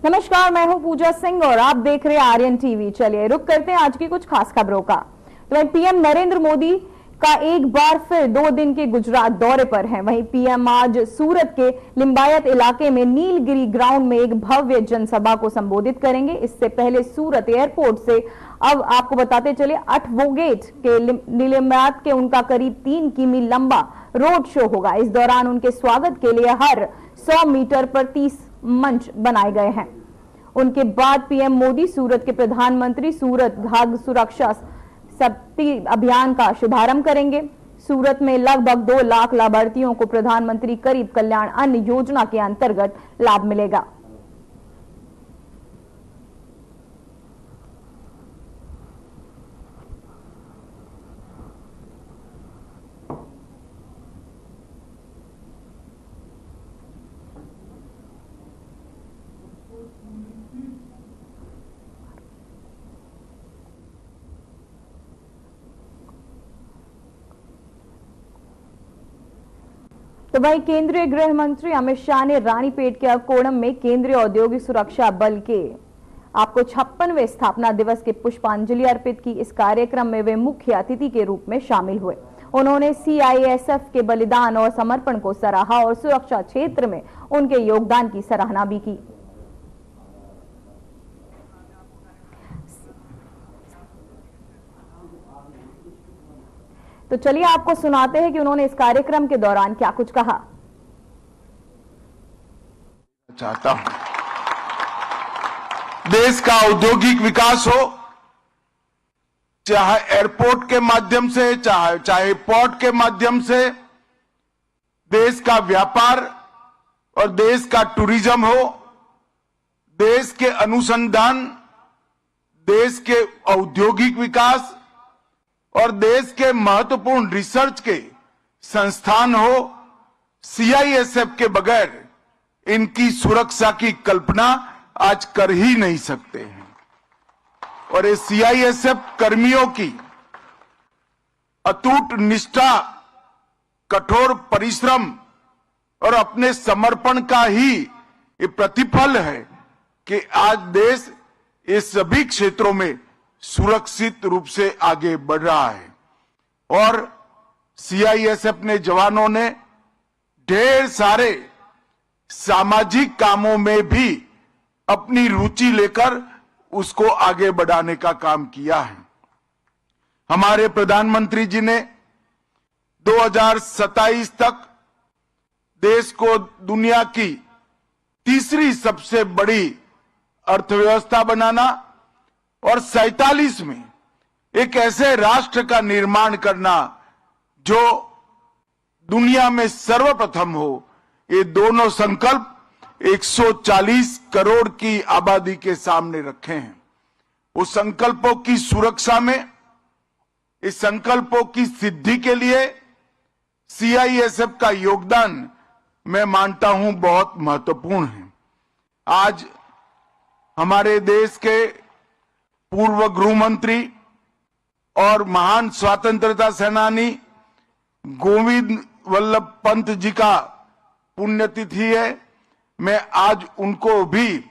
नमस्कार, मैं हूं पूजा सिंह और आप देख रहे हैं आर्यन टीवी। चलिए रुक करते हैं आज की कुछ खास खबरों का। तो पीएम नरेंद्र मोदी का एक बार फिर 2 दिन के गुजरात दौरे पर हैं। वहीं पीएम आज सूरत के लिंबायत इलाके में नीलगिरी ग्राउंड में एक भव्य जनसभा को संबोधित करेंगे। इससे पहले सूरत एयरपोर्ट से अब आपको बताते चले 8 वोगेट के लिंबायत के उनका करीब 3 किमी लंबा रोड शो होगा। इस दौरान उनके स्वागत के लिए हर 100 मीटर पर 30 मंच बनाए गए हैं। उनके बाद पीएम मोदी सूरत के प्रधानमंत्री सूरत खाद्य सुरक्षा सप्ताह अभियान का शुभारंभ करेंगे। सूरत में लगभग 2 लाख लाभार्थियों को प्रधानमंत्री गरीब कल्याण अन्न योजना के अंतर्गत लाभ मिलेगा। तो वहीं केंद्रीय गृह मंत्री अमित शाह ने रानीपेट के कोड़म में केंद्रीय औद्योगिक सुरक्षा बल के आपको 56वें स्थापना दिवस के पुष्पांजलि अर्पित की। इस कार्यक्रम में वे मुख्य अतिथि के रूप में शामिल हुए। उन्होंने सीआईएसएफ के बलिदान और समर्पण को सराहा और सुरक्षा क्षेत्र में उनके योगदान की सराहना भी की। तो चलिए आपको सुनाते हैं कि उन्होंने इस कार्यक्रम के दौरान क्या कुछ कहा। चाहता हूं देश का औद्योगिक विकास हो, चाहे एयरपोर्ट के माध्यम से, चाहे पोर्ट के माध्यम से, देश का व्यापार और देश का टूरिज्म हो, देश के अनुसंधान, देश के औद्योगिक विकास और देश के महत्वपूर्ण रिसर्च के संस्थान हो। सीआईएसएफ के बगैर इनकी सुरक्षा की कल्पना आज कर ही नहीं सकते हैं। और ये सीआईएसएफ कर्मियों की अटूट निष्ठा, कठोर परिश्रम और अपने समर्पण का ही ये प्रतिफल है कि आज देश इस सभी क्षेत्रों में सुरक्षित रूप से आगे बढ़ रहा है। और सीआईएसएफ ने जवानों ने ढेर सारे सामाजिक कामों में भी अपनी रुचि लेकर उसको आगे बढ़ाने का काम किया है। हमारे प्रधानमंत्री जी ने 2027 तक देश को दुनिया की तीसरी सबसे बड़ी अर्थव्यवस्था बनाना और 47 में एक ऐसे राष्ट्र का निर्माण करना जो दुनिया में सर्वप्रथम हो। ये दोनों संकल्प 140 करोड़ की आबादी के सामने रखे हैं। उस संकल्पों की सुरक्षा में, इस संकल्पों की सिद्धि के लिए सीआईएसएफ का योगदान मैं मानता हूं बहुत महत्वपूर्ण है। आज हमारे देश के पूर्व गृह मंत्री और महान स्वतंत्रता सेनानी गोविंद वल्लभ पंत जी का पुण्यतिथि है। मैं आज उनको भी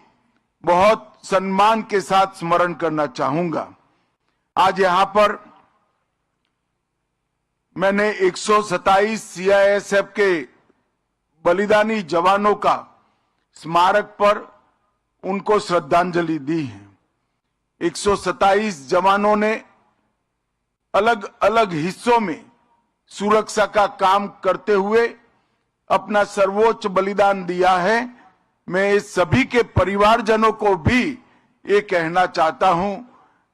बहुत सम्मान के साथ स्मरण करना चाहूंगा। आज यहां पर मैंने 127 सीआईएसएफ के बलिदानी जवानों का स्मारक पर उनको श्रद्धांजलि दी है। 127 जवानों ने अलग अलग हिस्सों में सुरक्षा का काम करते हुए अपना सर्वोच्च बलिदान दिया है। मैं इस सभी के परिवारजनों को भी ये कहना चाहता हूं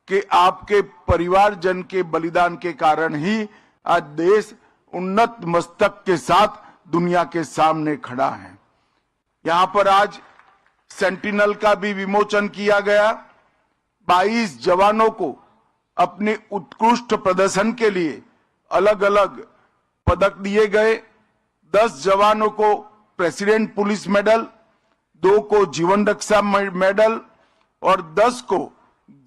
कि आपके परिवारजन के बलिदान के कारण ही आज देश उन्नत मस्तक के साथ दुनिया के सामने खड़ा है। यहां पर आज सेंटिनल का भी विमोचन किया गया। 22 जवानों को अपने उत्कृष्ट प्रदर्शन के लिए अलग अलग पदक दिए गए। 10 जवानों को प्रेसिडेंट पुलिस मेडल, 2 को जीवन रक्षा मेडल और 10 को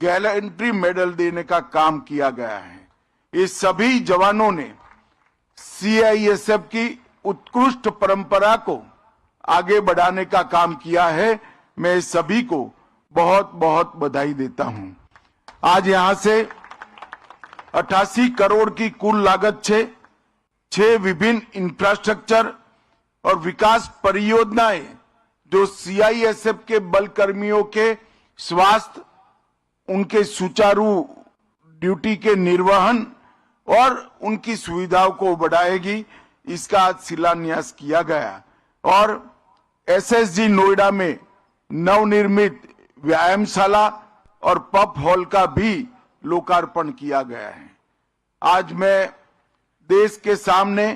गैलेंट्री मेडल देने का काम किया गया है। ये सभी जवानों ने सीआईएसएफ की उत्कृष्ट परंपरा को आगे बढ़ाने का काम किया है। मैं सभी को बहुत बहुत बधाई देता हूं। आज यहां से 88 करोड़ की कुल लागत से 6 विभिन्न इंफ्रास्ट्रक्चर और विकास परियोजनाएं जो सीआईएसएफ के बल कर्मियों के स्वास्थ्य, उनके सुचारू ड्यूटी के निर्वहन और उनकी सुविधाओं को बढ़ाएगी, इसका आज शिलान्यास किया गया। और एसएसजी नोएडा में नवनिर्मित व्यायामशाला और पब हॉल का भी लोकार्पण किया गया है। आज मैं देश के सामने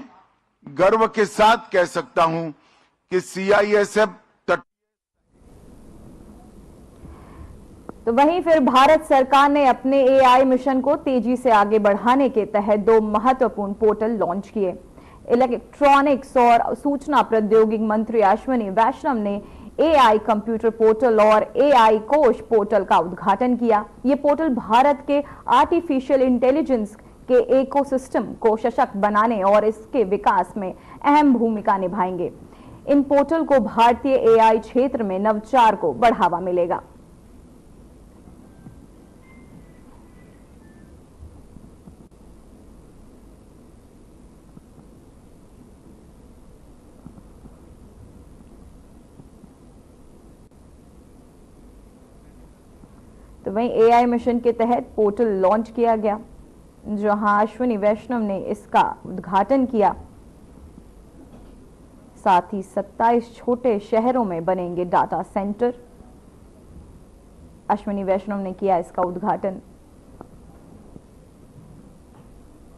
गर्व के साथ कह सकता हूं कि सीआईएसएफ तो वहीं फिर भारत सरकार ने अपने एआई मिशन को तेजी से आगे बढ़ाने के तहत 2 महत्वपूर्ण पोर्टल लॉन्च किए। इलेक्ट्रॉनिक्स और सूचना प्रौद्योगिकी मंत्री अश्विनी वैष्णव ने एआई कंप्यूटर पोर्टल और एआई कोश पोर्टल का उद्घाटन किया। ये पोर्टल भारत के आर्टिफिशियल इंटेलिजेंस के इकोसिस्टम को सशक्त बनाने और इसके विकास में अहम भूमिका निभाएंगे। इन पोर्टल को भारतीय एआई क्षेत्र में नवाचार को बढ़ावा मिलेगा। तो वहीं एआई मिशन के तहत पोर्टल लॉन्च किया गया, जहां अश्विनी वैष्णव ने इसका उद्घाटन किया। साथ ही 27 छोटे शहरों में बनेंगे डाटा सेंटर। अश्विनी वैष्णव ने किया इसका उद्घाटन।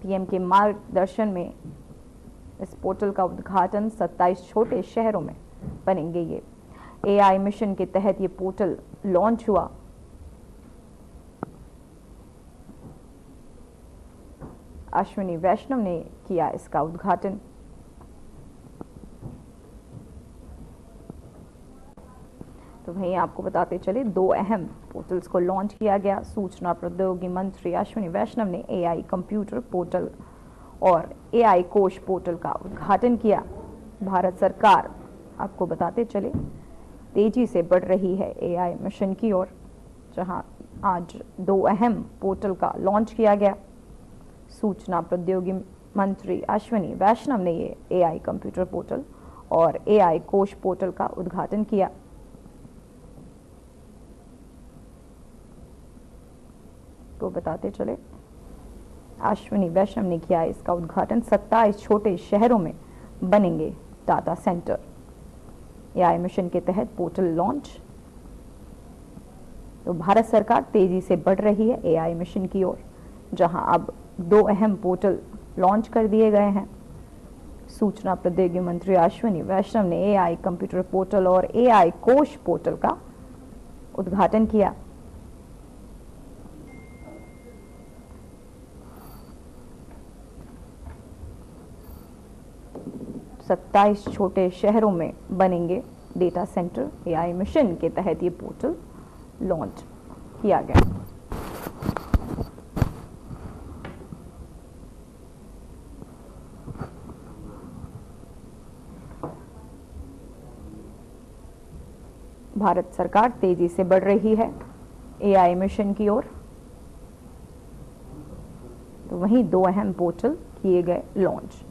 पीएम के मार्गदर्शन में इस पोर्टल का उद्घाटन 27 छोटे शहरों में बनेंगे। ये एआई मिशन के तहत ये पोर्टल लॉन्च हुआ। अश्विनी वैष्णव ने किया इसका उद्घाटन। तो वहीं आपको बताते चले 2 अहम पोर्टल्स को लॉन्च किया गया। सूचना प्रौद्योगिकी मंत्री अश्विनी वैष्णव ने एआई कंप्यूटर पोर्टल और एआई कोश पोर्टल का उद्घाटन किया। भारत सरकार, आपको बताते चले, तेजी से बढ़ रही है एआई मिशन की ओर, जहां आज 2 अहम पोर्टल का लॉन्च किया गया। सूचना प्रौद्योगिकी मंत्री अश्विनी वैष्णव ने ये एआई कंप्यूटर पोर्टल और एआई कोश पोर्टल का उद्घाटन किया। तो बताते चले, अश्विनी वैष्णव ने किया इसका उद्घाटन। 27 छोटे शहरों में बनेंगे डाटा सेंटर। एआई मिशन के तहत पोर्टल लॉन्च। तो भारत सरकार तेजी से बढ़ रही है एआई मिशन की ओर, जहां अब 2 अहम पोर्टल लॉन्च कर दिए गए हैं। सूचना प्रौद्योगिकी मंत्री अश्विनी वैष्णव ने एआई कंप्यूटर पोर्टल और एआई कोश पोर्टल का उद्घाटन किया। सत्ताईस छोटे शहरों में बनेंगे डेटा सेंटर। एआई मिशन के तहत ये पोर्टल लॉन्च किया गया। भारत सरकार तेजी से बढ़ रही है एआई मिशन की ओर। तो वहीं 2 अहम पोर्टल किए गए लॉन्च।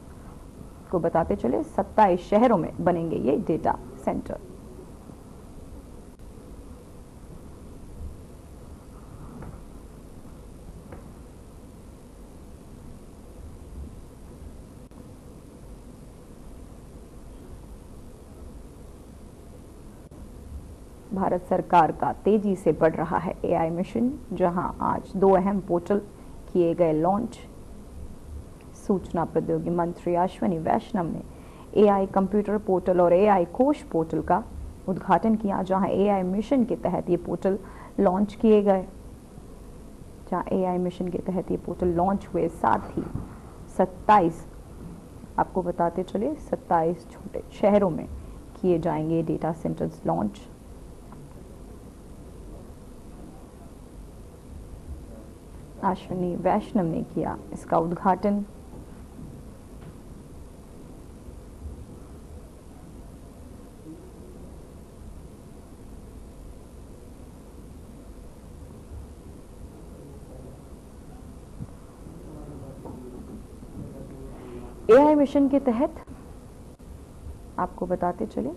को बताते चले 27 शहरों में बनेंगे ये डेटा सेंटर। भारत सरकार का तेजी से बढ़ रहा है एआई मिशन, जहां आज 2 अहम पोर्टल किए गए लॉन्च। सूचना प्रौद्योगिकी मंत्री अश्विनी वैष्णव ने एआई कंप्यूटर पोर्टल और एआई कोश पोर्टल का उद्घाटन किया, जहां एआई मिशन के तहत ये पोर्टल लॉन्च किए गए। जहां एआई मिशन के तहत ये पोर्टल लॉन्च हुए, साथ ही 27, आपको बताते चले 27 छोटे शहरों में किए जाएंगे डेटा सेंटर्स लॉन्च। अश्विनी वैष्णव ने किया इसका उद्घाटन। एआई मिशन के तहत आपको बताते चले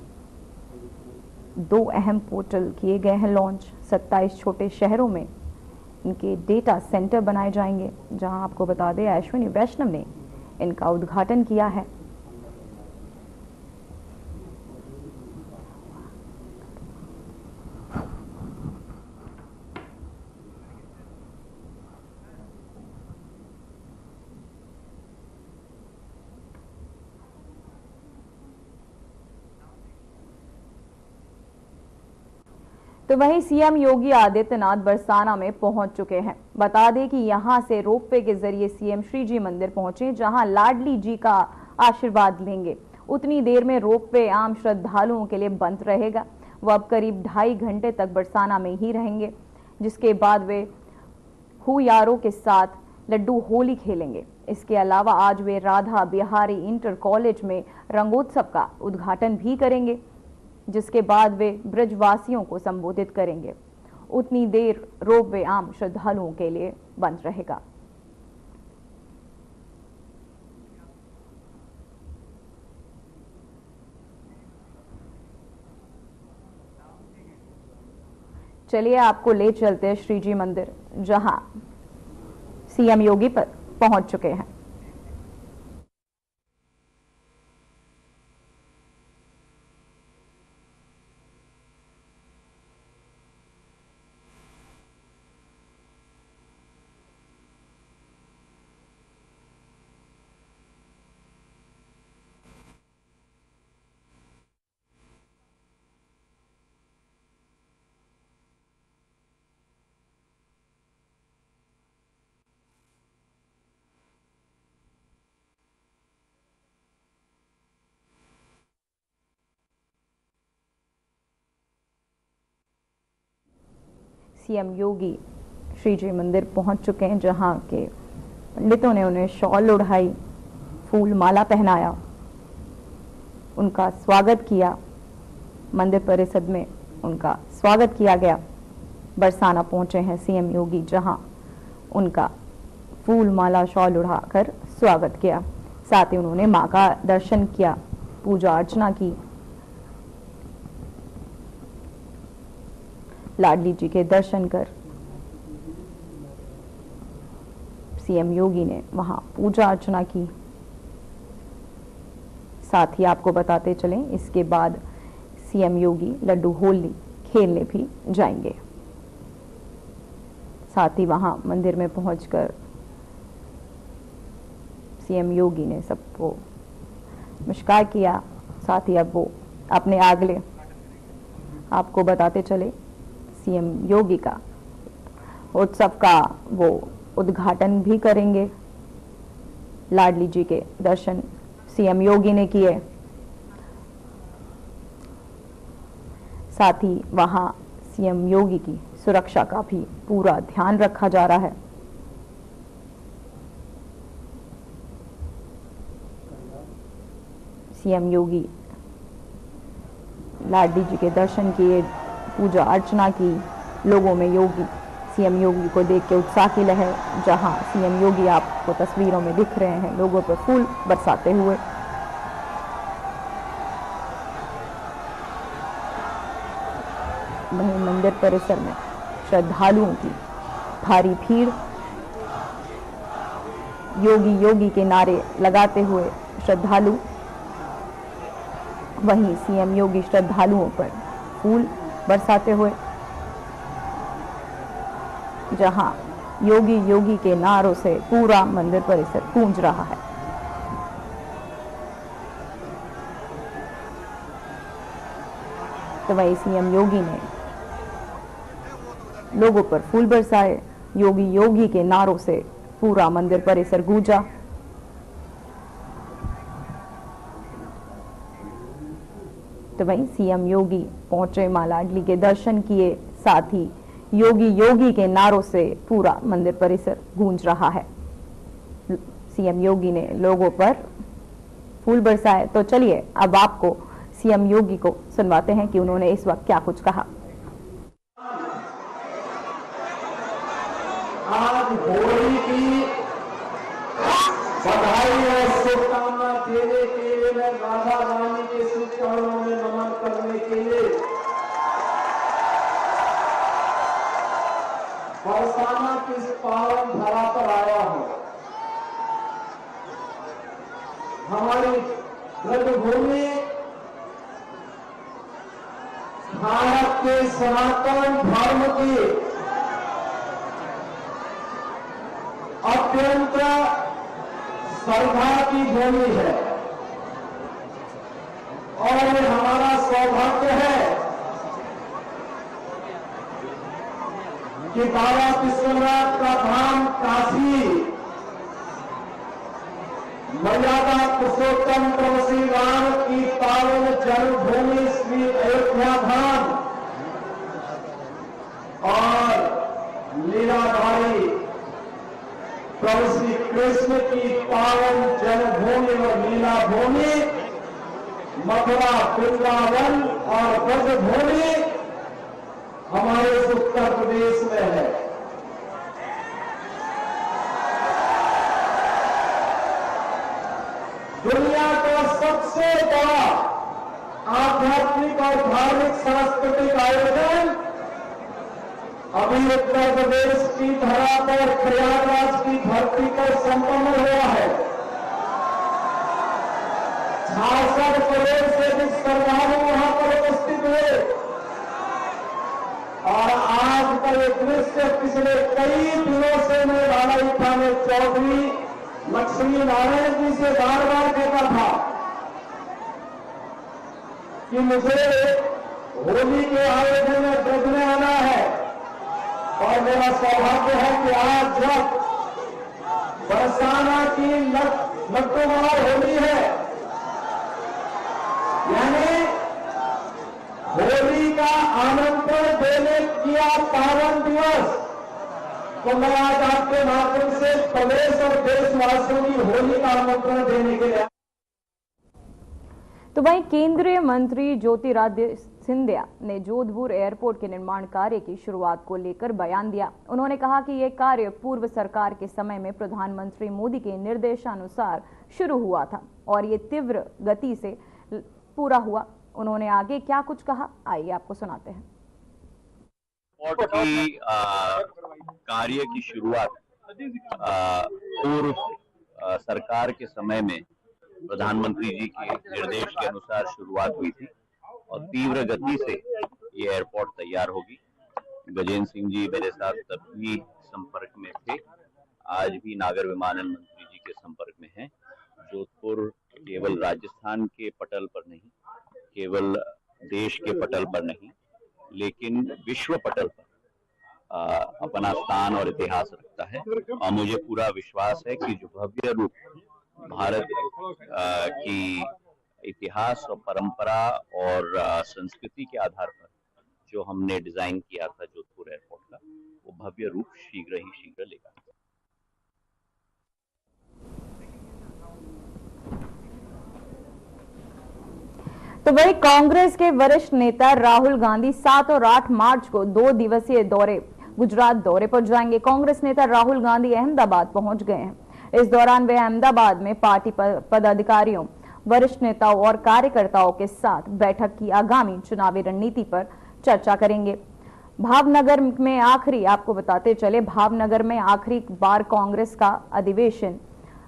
2 अहम पोर्टल किए गए हैं लॉन्च। 27 छोटे शहरों में इनके डेटा सेंटर बनाए जाएंगे, जहां आपको बता दें अश्विनी वैष्णव ने इनका उद्घाटन किया है। तो वहीं सीएम योगी आदित्यनाथ बरसाना में पहुंच चुके हैं। बता दें कि यहां से रोपवे के जरिए सीएम श्रीजी मंदिर पहुंचे, जहां लाडली जी का आशीर्वाद लेंगे। उतनी देर में रोपवे आम श्रद्धालुओं के लिए बंद रहेगा। वह अब करीब 2.5 घंटे तक बरसाना में ही रहेंगे, जिसके बाद वे हुयारों के साथ लड्डू होली खेलेंगे। इसके अलावा आज वे राधा बिहारी इंटर कॉलेज में रंगोत्सव का उद्घाटन भी करेंगे, जिसके बाद वे ब्रजवासियों को संबोधित करेंगे। उतनी देर रोपवे आम श्रद्धालुओं के लिए बंद रहेगा। चलिए आपको ले चलते हैं श्रीजी मंदिर, जहां सीएम योगी पर पहुंच चुके हैं। सीएम योगी श्रीजी मंदिर पहुंच चुके हैं, जहां के पंडितों ने उन्हें शॉल ओढ़ाई, फूल माला पहनाया, उनका स्वागत किया। मंदिर परिसर में उनका स्वागत किया गया। बरसाना पहुंचे हैं सीएम योगी, जहां उनका फूल माला शॉल उड़ाकर स्वागत किया। साथ ही उन्होंने मां का दर्शन किया, पूजा अर्चना की। लाडली जी के दर्शन कर सीएम योगी ने वहां पूजा अर्चना की। साथ ही आपको बताते चलें, इसके बाद सीएम योगी लड्डू होली खेलने भी जाएंगे। साथ ही वहां मंदिर में पहुंचकर सीएम योगी ने सबको नमस्कार किया। साथ ही अब वो अपने अगले आपको बताते चले, सीएम योगी का उत्सव का वो उद्घाटन भी करेंगे। लाडली जी के दर्शन सीएम योगी ने किए। साथ ही वहां सीएम योगी की सुरक्षा का भी पूरा ध्यान रखा जा रहा है। सीएम योगी लाडली जी के दर्शन किए, पूजा अर्चना की। लोगों में योगी सीएम योगी को देख के उत्साह की लहर। जहां सीएम योगी आपको तस्वीरों में दिख रहे हैं, लोगों पर फूल बरसाते हुए। वहीं मंदिर परिसर में श्रद्धालुओं की भारी भीड़। योगी योगी के नारे लगाते हुए श्रद्धालु। वहीं सीएम योगी श्रद्धालुओं पर फूल बरसाते हुए, जहां योगी योगी के नारों से पूरा मंदिर परिसर गूंज रहा है। तो वहीं सीएम योगी ने लोगों पर फूल बरसाए। योगी योगी के नारों से पूरा मंदिर परिसर गूंजा। तो वहीं सीएम योगी पहुंचे, मां लाडली के दर्शन किए। साथ ही योगी योगी के नारों से पूरा मंदिर परिसर गूंज रहा है। सीएम योगी ने लोगों पर फूल बरसाए। तो चलिए अब आपको सीएम योगी को सुनवाते हैं कि उन्होंने इस वक्त क्या कुछ कहा। आज होली की बधाई और शुभकामनाएं लिए मैं राधा रानी के श्री चरणों में नमन करने के लिए बरसाना की इस पावन धरा पर आया हूं। हमारी ब्रजभूमि भारत के सनातन धर्म की अत्यंत श्रद्धा की भूमि है और ये हमारा सौभाग्य है कि बाबा विश्वनाथ का धाम काशी मर्यादा पुरुषोत्तम प्रभु श्री राम की पावन जन्मभूमि श्री अयोध्या धाम और लीलाधारी प्रभु श्री कृष्ण की पावन जन्मभूमि और लीला भूमि मथुरा वृंदावन और ब्रजभूमि हमारे इस उत्तर प्रदेश में है। दुनिया का सबसे बड़ा आध्यात्मिक और धार्मिक सांस्कृतिक आयोजन अभी उत्तर प्रदेश की धरा पर प्रयागराज की धरती पर संपन्न हुआ है। 66 करोड़ से अधिक श्रद्धालु वहां पर उपस्थित हुए और आज का ये दृश्य पिछले कई दिनों से मैं लालाई थाने चौधरी लक्ष्मी नारायण जी से बार बार कहता था कि मुझे होली के आयोजन में ब्रज में आना है और मेरा सौभाग्य है कि आज जब बरसाना की लट्टूमार होली है यानी होली का आमंत्रण देने किया पावन दिवस, तो मैं आज आपके माध्यम से प्रदेश और देशवासियों की होली का आमंत्रण देने के लिए। तो वहीं केंद्रीय मंत्री ज्योतिरादित्य सिंधिया ने जोधपुर एयरपोर्ट के निर्माण कार्य की शुरुआत को लेकर बयान दिया। उन्होंने कहा कि यह कार्य पूर्व सरकार के समय में प्रधानमंत्री मोदी के निर्देशानुसार शुरू हुआ था और ये तीव्र गति से पूरा हुआ। उन्होंने आगे क्या कुछ कहा, आइए आपको सुनाते हैं। की कार्य की शुरुआत पूर्व सरकार के समय में प्रधानमंत्री जी के निर्देश के अनुसार शुरुआत हुई थी और तीव्र गति से ये एयरपोर्ट तैयार होगी। गजेंद्र सिंह जी मेरे साथ तब भी संपर्क में थे, आज भी नागर विमानन मंत्री जी के संपर्क में हैं। जोधपुर केवल राजस्थान के पटल पर नहीं, केवल देश के पटल पर नहीं, लेकिन विश्व पटल पर अपना स्थान और इतिहास रखता है और मुझे पूरा विश्वास है कि जो भव्य रूप भारत की इतिहास और परंपरा और संस्कृति के आधार पर जो हमने डिजाइन किया था जोधपुर एयरपोर्ट का, वो भव्य रूप शीघ्र ही शीघ्र लेगा। तो वही कांग्रेस के वरिष्ठ नेता राहुल गांधी 7 और 8 मार्च को 2 दिवसीय गुजरात दौरे पर जाएंगे। कांग्रेस नेता राहुल गांधी अहमदाबाद पहुंच गए हैं। इस दौरान वे अहमदाबाद में पार्टी पदाधिकारियों, वरिष्ठ नेताओं और कार्यकर्ताओं के साथ बैठक की आगामी चुनावी रणनीति पर चर्चा करेंगे। भावनगर में आपको बताते चले, भावनगर में आखिरी बार कांग्रेस का अधिवेशन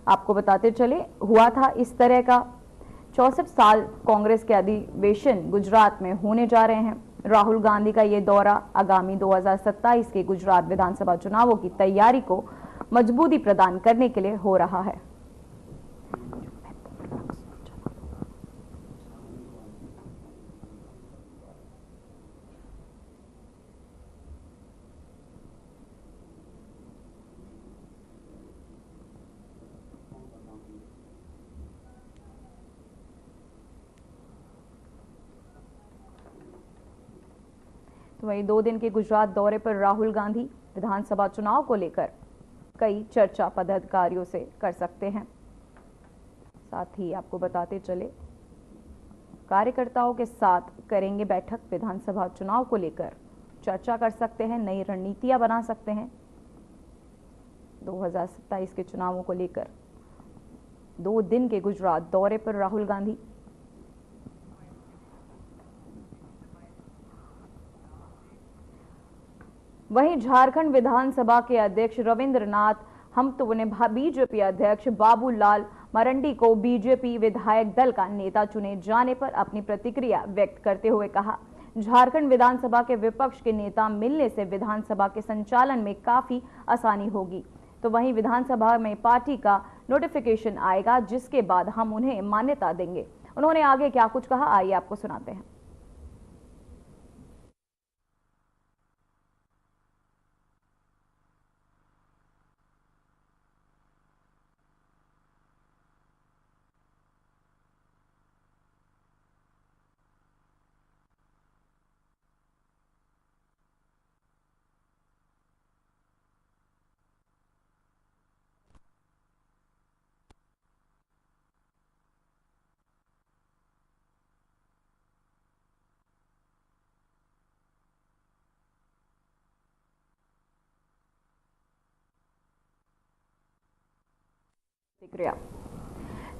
आपको बताते चले हुआ था। इस तरह का 64 साल कांग्रेस के अधिवेशन गुजरात में होने जा रहे हैं। राहुल गांधी का ये दौरा आगामी 2027 के गुजरात विधानसभा चुनावों की तैयारी को मजबूती प्रदान करने के लिए हो रहा है। तो वही 2 दिन के गुजरात दौरे पर राहुल गांधी विधानसभा चुनाव को लेकर कई चर्चा पदाधिकारियों से कर सकते हैं। साथ ही आपको बताते चले, कार्यकर्ताओं के साथ करेंगे बैठक। विधानसभा चुनाव को लेकर चर्चा कर सकते हैं, नई रणनीतियां बना सकते हैं। 2027 के चुनावों को लेकर 2 दिन के गुजरात दौरे पर राहुल गांधी। वहीं झारखंड विधानसभा के अध्यक्ष रविंद्र नाथ हमतो ने बीजेपी अध्यक्ष बाबूलाल मरंडी को बीजेपी विधायक दल का नेता चुने जाने पर अपनी प्रतिक्रिया व्यक्त करते हुए कहा, झारखंड विधानसभा के विपक्ष के नेता मिलने से विधानसभा के संचालन में काफी आसानी होगी। तो वहीं विधानसभा में पार्टी का नोटिफिकेशन आएगा, जिसके बाद हम उन्हें मान्यता देंगे। उन्होंने आगे क्या कुछ कहा, आइए आपको सुनाते हैं।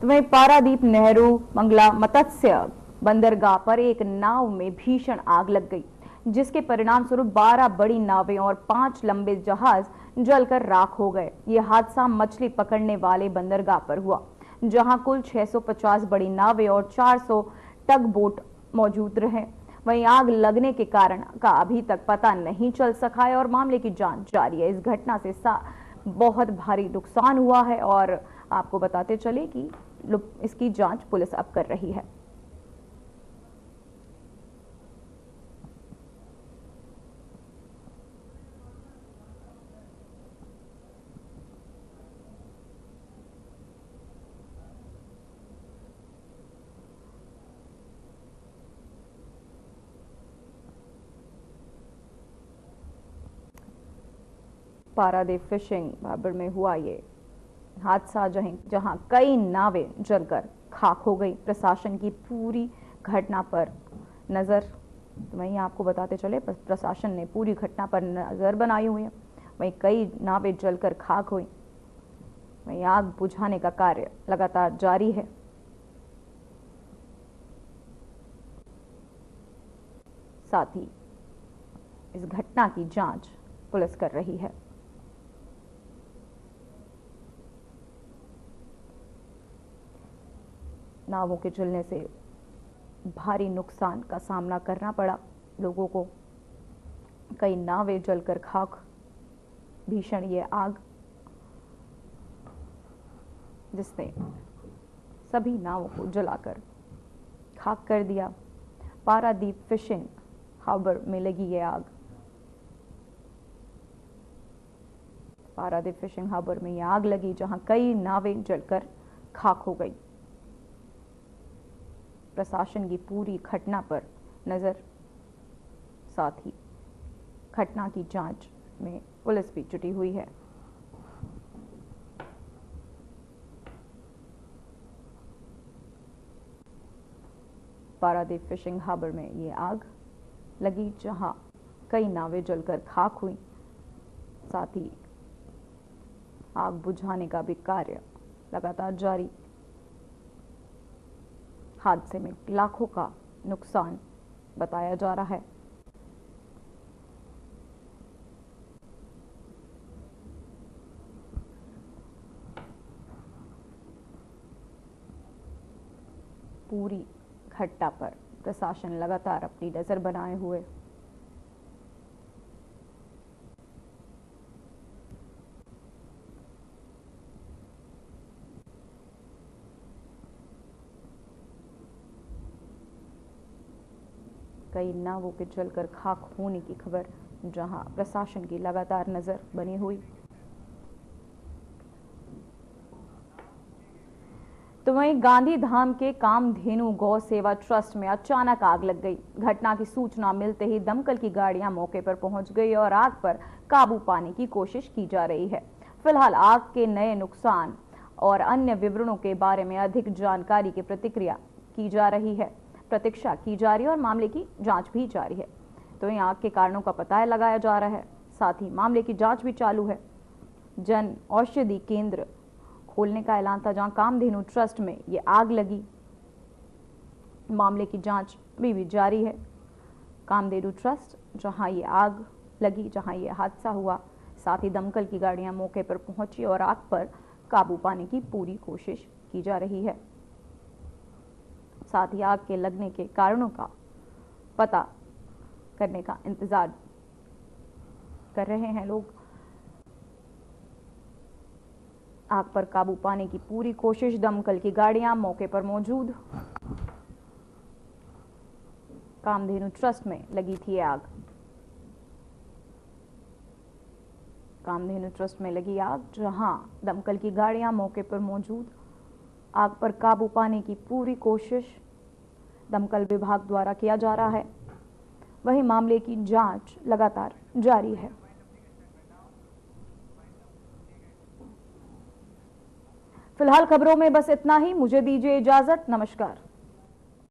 तो वहीं पारादीप नेहरू मंगला मत्स्य बंदरगाह पर एक नाव में भीषण आग लग गई, जिसके परिणाम स्वरूप 12 बड़ी नावें और 5 लंबे जहाज जलकर राख हो गए। यह हादसा मछली पकड़ने वाले बंदरगाह पर हुआ, जहां कुल 650 बड़ी नावें और 400 टग बोट मौजूद रहे। वहीं आग लगने के कारण का अभी तक पता नहीं चल सका है और मामले की जांच जारी है। इस घटना से बहुत भारी नुकसान हुआ है और आपको बताते चले कि इसकी जांच पुलिस अब कर रही है। पारादीप फिशिंग हार्बर में हुआ ये हादसा, जहां कई नावें जलकर खाक हो गई। प्रशासन की पूरी घटना पर नजर, वहीं आपको बताते चले प्रशासन ने पूरी घटना पर नजर बनाई हुई है। वहीं कई नावें जलकर खाक हुई। वहीं आग बुझाने का कार्य लगातार जारी है। साथ ही इस घटना की जांच पुलिस कर रही है। नावों के जलने से भारी नुकसान का सामना करना पड़ा लोगों को। कई नावें जलकर खाक, भीषण ये आग जिसने सभी नावों को जलाकर खाक कर दिया। पारादीप फिशिंग हार्बर में लगी ये आग। पारादीप फिशिंग हार्बर में ये आग लगी, जहां कई नावें जलकर खाक हो गई। प्रशासन की पूरी घटना पर नजर, साथ ही घटना की जांच में पुलिस भी जुटी हुई है। पारादीप फिशिंग हार्बर में ये आग लगी, जहां कई नावें जलकर खाक हुई। साथ ही आग बुझाने का भी कार्य लगातार जारी। हादसे में लाखों का नुकसान बताया जा रहा है। पूरी घटना पर प्रशासन लगातार अपनी नजर बनाए हुए। कई नावों के जलकर खाक होने की खबर, जहां प्रशासन की लगातार नजर बनी हुई। तो वहीं गांधी धाम के कामधेनु गौ सेवा ट्रस्ट में अचानक आग लग गई। घटना की सूचना मिलते ही दमकल की गाड़ियां मौके पर पहुंच गई और आग पर काबू पाने की कोशिश की जा रही है। फिलहाल आग के नए नुकसान और अन्य विवरणों के बारे में अधिक जानकारी की प्रतीक्षा की जा रही है और मामले की जांच भी जारी है। तो यहाँ आग के कारणों का पता लगाया जा रहा है, साथ ही मामले की जांच भी चालू है। जन औषधि केंद्र खोलने का ऐलान था, जहां कामधेनु ट्रस्ट में ये आग लगी। मामले की जांच अभी भी जारी है। कामधेनु ट्रस्ट जहां ये आग लगी, जहां ये हादसा हुआ, साथ ही दमकल की गाड़ियां मौके पर पहुंची और आग पर काबू पाने की पूरी कोशिश की जा रही है। साथ ही आग के लगने के कारणों का पता करने का इंतजार कर रहे हैं लोग। आग पर काबू पाने की पूरी कोशिश, दमकल की गाड़ियां मौके पर मौजूद। कामधेनु ट्रस्ट में लगी थी आग। कामधेनु ट्रस्ट में लगी आग, जहां दमकल की गाड़ियां मौके पर मौजूद। आग पर काबू पाने की पूरी कोशिश दमकल विभाग द्वारा किया जा रहा है। वहीं मामले की जांच लगातार जारी है। फिलहाल खबरों में बस इतना ही। मुझे दीजिए इजाजत। नमस्कार।